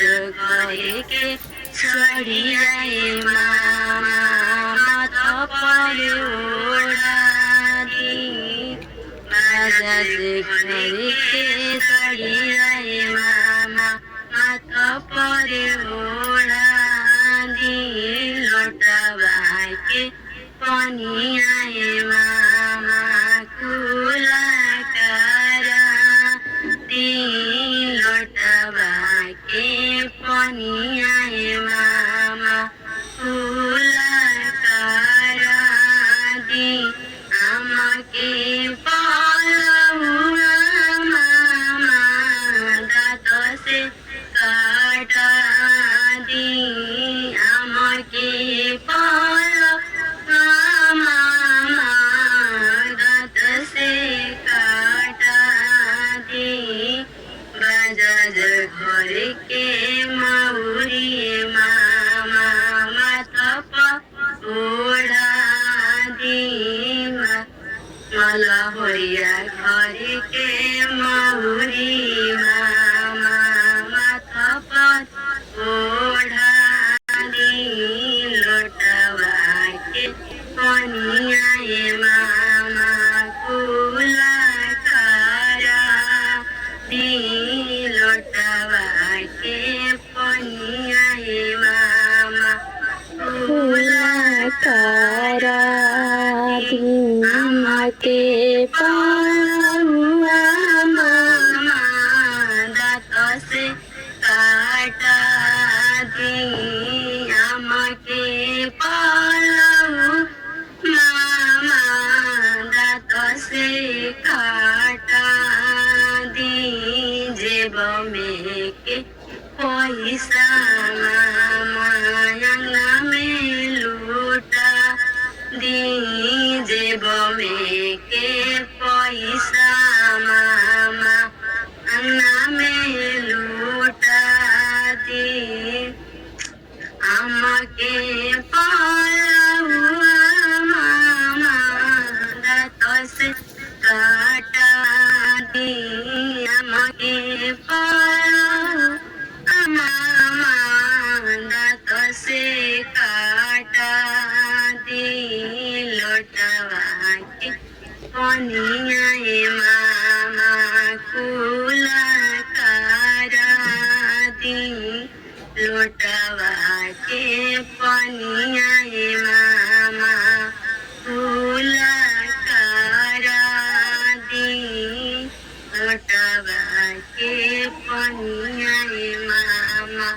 घरे के सड़ियाए मामा माथा पर ओढ़ा दी बाजाज घरे के सड़ियाए मामा माथा पर ओढ़ा दी लोटवा के पनियाए मामा खुला करा दी लोटवा के पनियाए मामा खुला करा दी আমাকে পালুয়া মামা দাঁত সে কাটা দি আমাকে পালুয়া মামা দাঁত সে কাটা দি বাজাজ ঘরে কে মাউরিয়ে মামা মাথা পা ওড়া দি মালা হইয়া ঘরে কে মাউরি মামা মাথা পা ওড়া দি লোটवा के पनियाए मामा कुला करा दी लोटवा के पनियाए मामा कुला करा दी আমাকে পালুয়া মামা দাঁত সে কাটা দি আমাকে পালুয়া মামা দাঁত সে কাটা দি যে বমেকে পয়সা মামা নামে লুটা दी जे बमेके पैसा मामा नामे लूटा दी আমাকে পালুয়া মামা দাঁত সে কাটা দি আমাকে পালুয়া মামা দাঁত সে কাটা দি লোটवा के पनियाए मामा कुला करा दी लोटवा के पनियाए मामा कुला करा दी लोटवा के पनियाए मामा